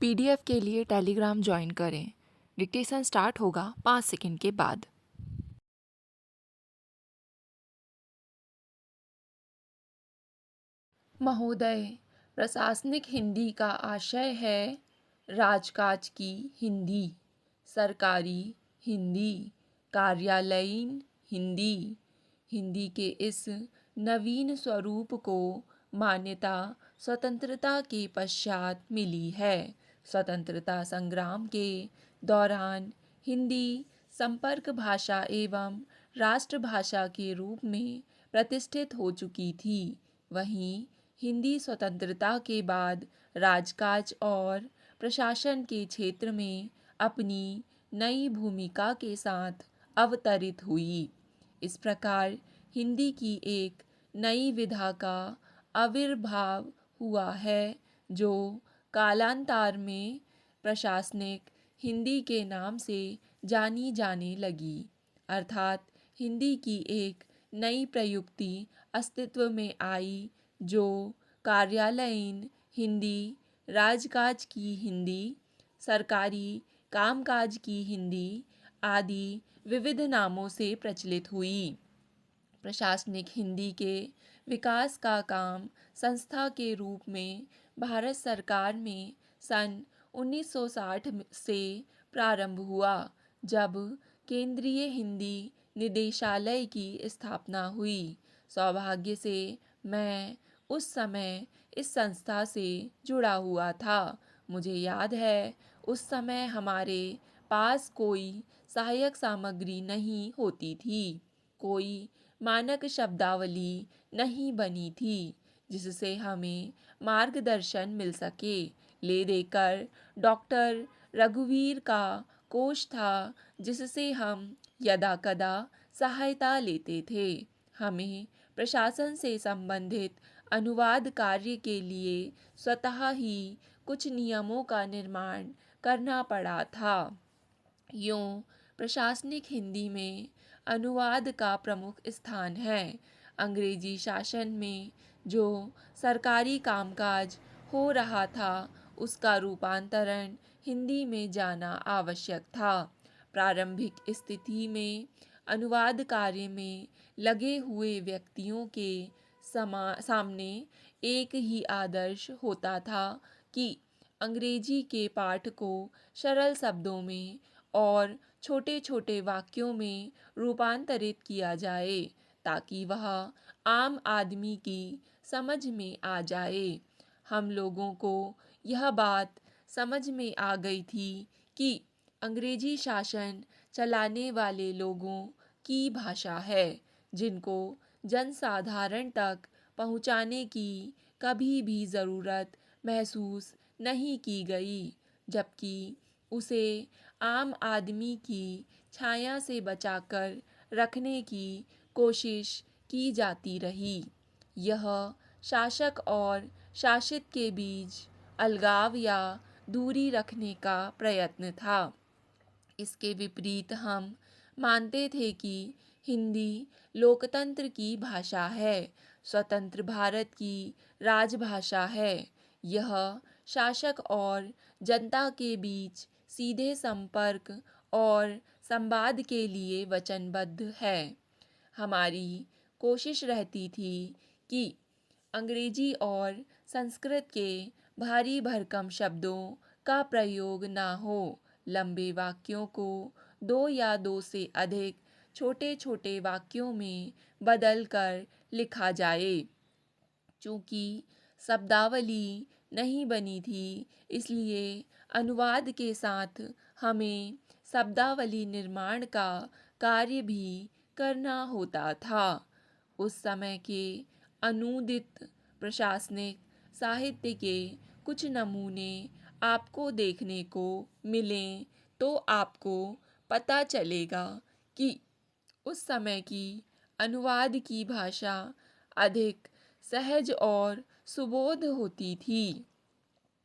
PDF के लिए Telegram join करें। डिक्टेशन स्टार्ट होगा 5 सेकंड के बाद। महोदय, प्रशासनिक हिंदी का आशय है राजकाज की हिंदी, सरकारी हिंदी, कार्यालयीन हिंदी। हिंदी के इस नवीन स्वरूप को मान्यता स्वतंत्रता के पश्चात मिली है। स्वतंत्रता संग्राम के दौरान हिंदी संपर्क भाषा एवं राष्ट्रभाषा के रूप में प्रतिष्ठित हो चुकी थी। वहीं हिंदी स्वतंत्रता के बाद राजकाज और प्रशासन के क्षेत्र में अपनी नई भूमिका के साथ अवतरित हुई। इस प्रकार हिंदी की एक नई विधा का आविर्भाव हुआ है, जो कालांतर में प्रशासनिक हिंदी के नाम से जानी जाने लगी। अर्थात हिंदी की एक नई प्रयुक्ति अस्तित्व में आई, जो कार्यालयीन हिंदी, राजकाज की हिंदी, सरकारी कामकाज की हिंदी आदि विविध नामों से प्रचलित हुई। प्रशासनिक हिंदी के विकास का काम संस्था के रूप में भारत सरकार में सन 1960 से प्रारंभ हुआ, जब केंद्रीय हिंदी निदेशालय की स्थापना हुई। सौभाग्य से मैं उस समय इस संस्था से जुड़ा हुआ था। मुझे याद है, उस समय हमारे पास कोई सहायक सामग्री नहीं होती थी, कोई मानक शब्दावली नहीं बनी थी जिससे हमें मार्गदर्शन मिल सके। ले देकर डॉक्टर रघुवीर का कोश था, जिससे हम यदा कदा सहायता लेते थे। हमें प्रशासन से संबंधित अनुवाद कार्य के लिए स्वतः ही कुछ नियमों का निर्माण करना पड़ा था। यूँ प्रशासनिक हिंदी में अनुवाद का प्रमुख स्थान है। अंग्रेजी शासन में जो सरकारी कामकाज हो रहा था, उसका रूपांतरण हिंदी में जाना आवश्यक था। प्रारंभिक स्थिति में अनुवाद कार्य में लगे हुए व्यक्तियों के सामने एक ही आदर्श होता था कि अंग्रेजी के पाठ को सरल शब्दों में और छोटे छोटे वाक्यों में रूपांतरित किया जाए, ताकि वह आम आदमी की समझ में आ जाए। हम लोगों को यह बात समझ में आ गई थी कि अंग्रेजी शासन चलाने वाले लोगों की भाषा है, जिनको जनसाधारण तक पहुंचाने की कभी भी ज़रूरत महसूस नहीं की गई, जबकि उसे आम आदमी की छाया से बचाकर रखने की कोशिश की जाती रही। यह शासक और शासित के बीच अलगाव या दूरी रखने का प्रयत्न था। इसके विपरीत हम मानते थे कि हिंदी लोकतंत्र की भाषा है, स्वतंत्र भारत की राजभाषा है। यह शासक और जनता के बीच सीधे संपर्क और संवाद के लिए वचनबद्ध है। हमारी कोशिश रहती थी कि अंग्रेजी और संस्कृत के भारी भरकम शब्दों का प्रयोग ना हो। लंबे वाक्यों को दो या दो से अधिक छोटे छोटे वाक्यों में बदल कर लिखा जाए। चूँकि शब्दावली नहीं बनी थी, इसलिए अनुवाद के साथ हमें शब्दावली निर्माण का कार्य भी करना होता था। उस समय के अनूदित प्रशासनिक साहित्य के कुछ नमूने आपको देखने को मिलें तो आपको पता चलेगा कि उस समय की अनुवाद की भाषा अधिक सहज और सुबोध होती थी।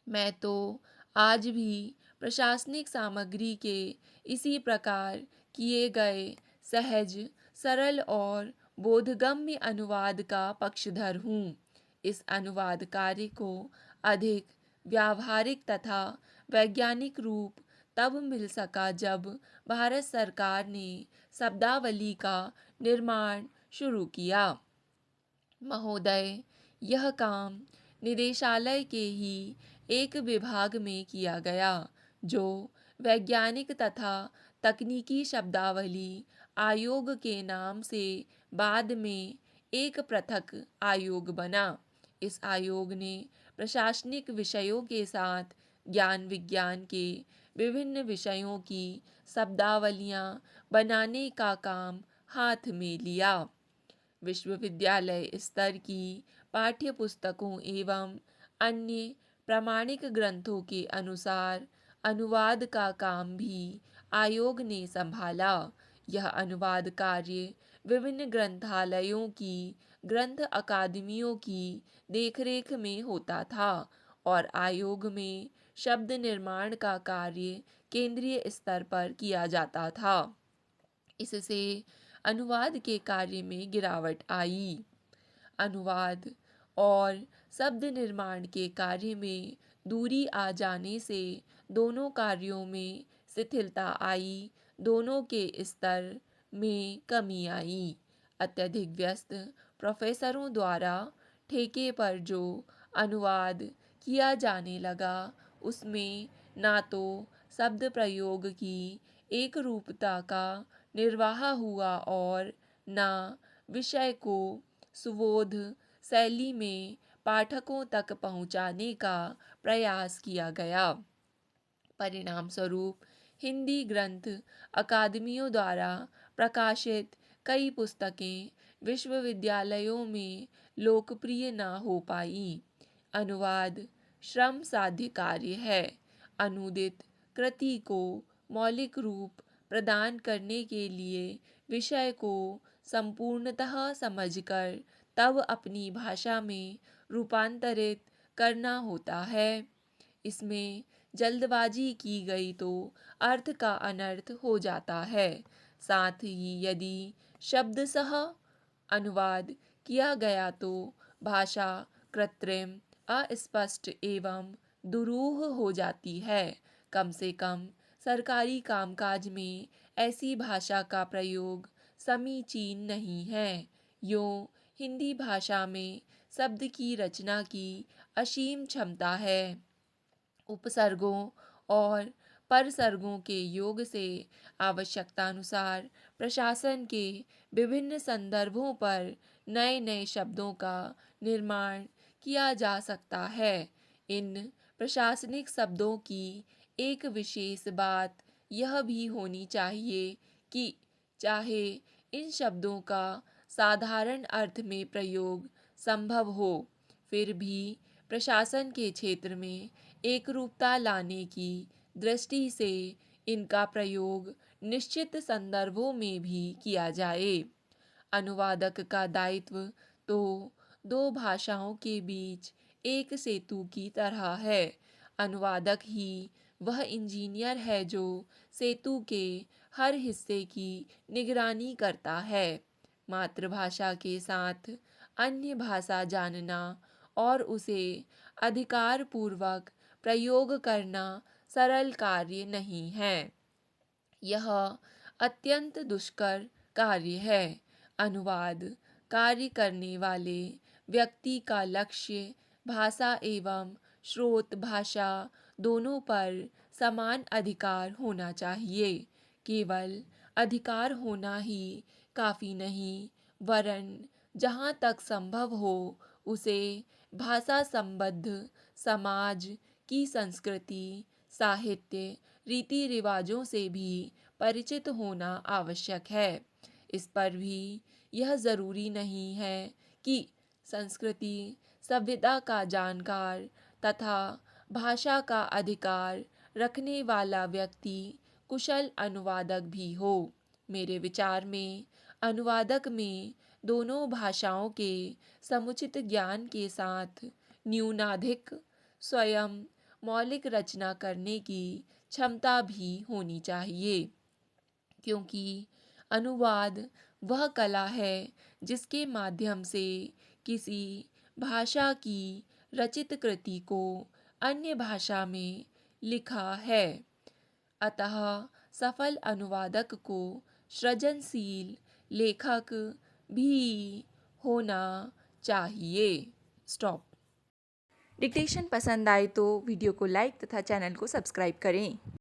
मैं तो आज भी प्रशासनिक सामग्री के इसी प्रकार किए गए सहज, सरल और बोधगम्य अनुवाद का पक्षधर हूँ। इस अनुवाद कार्य को अधिक व्यावहारिक तथा वैज्ञानिक रूप तब मिल सका जब भारत सरकार ने शब्दावली का निर्माण शुरू किया। महोदय, यह काम निदेशालय के ही एक विभाग में किया गया, जो वैज्ञानिक तथा तकनीकी शब्दावली आयोग के नाम से बाद में एक पृथक आयोग बना। इस आयोग ने प्रशासनिक विषयों के साथ ज्ञान विज्ञान के विभिन्न विषयों की शब्दावलियां बनाने का काम हाथ में लिया। विश्वविद्यालय स्तर की पाठ्य पुस्तकों एवं अन्य प्रामाणिक ग्रंथों के अनुसार अनुवाद का काम भी आयोग ने संभाला। यह अनुवाद कार्य विभिन्न ग्रंथालयों की ग्रंथ अकादमियों की देखरेख में होता था और आयोग में शब्द निर्माण का कार्य केंद्रीय स्तर पर किया जाता था। इससे अनुवाद के कार्य में गिरावट आई। अनुवाद और शब्द निर्माण के कार्य में दूरी आ जाने से दोनों कार्यों में शिथिलता आई, दोनों के स्तर में कमी आई। अत्यधिक व्यस्त प्रोफेसरों द्वारा ठेके पर जो अनुवाद किया जाने लगा, उसमें ना तो शब्द प्रयोग की एक रूपता का निर्वाह हुआ और ना विषय को सुबोध शैली में पाठकों तक पहुंचाने का प्रयास किया गया। परिणाम स्वरूप हिंदी ग्रंथ अकादमियों द्वारा प्रकाशित कई पुस्तकें विश्वविद्यालयों में लोकप्रिय न हो पाईं। अनुवाद श्रम साध्य कार्य है। अनुदित कृति को मौलिक रूप प्रदान करने के लिए विषय को संपूर्णतः समझकर तब अपनी भाषा में रूपांतरित करना होता है। इसमें जल्दबाजी की गई तो अर्थ का अनर्थ हो जाता है। साथ ही यदि शब्दशः अनुवाद किया गया तो भाषा कृत्रिम, अस्पष्ट एवं दुरूह हो जाती है। कम से कम सरकारी कामकाज में ऐसी भाषा का प्रयोग समीचीन नहीं है। यूँ हिंदी भाषा में शब्द की रचना की असीम क्षमता है। उपसर्गों और परसर्गों के योग से आवश्यकतानुसार प्रशासन के विभिन्न संदर्भों पर नए नए शब्दों का निर्माण किया जा सकता है। इन प्रशासनिक शब्दों की एक विशेष बात यह भी होनी चाहिए कि चाहे इन शब्दों का साधारण अर्थ में प्रयोग संभव हो, फिर भी प्रशासन के क्षेत्र में एकरूपता लाने की दृष्टि से इनका प्रयोग निश्चित संदर्भों में भी किया जाए। अनुवादक का दायित्व तो दो भाषाओं के बीच एक सेतु की तरह है। अनुवादक ही वह इंजीनियर है जो सेतु के हर हिस्से की निगरानी करता है। मातृभाषा के साथ अन्य भाषा जानना और उसे अधिकारपूर्वक प्रयोग करना सरल कार्य नहीं है। यह अत्यंत दुष्कर कार्य है। अनुवाद कार्य करने वाले व्यक्ति का लक्ष्य भाषा एवं स्रोत भाषा दोनों पर समान अधिकार होना चाहिए। केवल अधिकार होना ही काफ़ी नहीं, वरन जहाँ तक संभव हो उसे भाषा संबद्ध समाज की संस्कृति, साहित्य, रीति रिवाजों से भी परिचित होना आवश्यक है। इस पर भी यह ज़रूरी नहीं है कि संस्कृति सभ्यता का जानकार तथा भाषा का अधिकार रखने वाला व्यक्ति कुशल अनुवादक भी हो। मेरे विचार में अनुवादक में दोनों भाषाओं के समुचित ज्ञान के साथ न्यूनाधिक स्वयं मौलिक रचना करने की क्षमता भी होनी चाहिए, क्योंकि अनुवाद वह कला है जिसके माध्यम से किसी भाषा की रचित कृति को अन्य भाषा में लिखा है। अतः सफल अनुवादक को सृजनशील लेखक भी होना चाहिए। स्टॉप। डिक्टेशन पसंद आए तो वीडियो को लाइक तथा चैनल को सब्सक्राइब करें।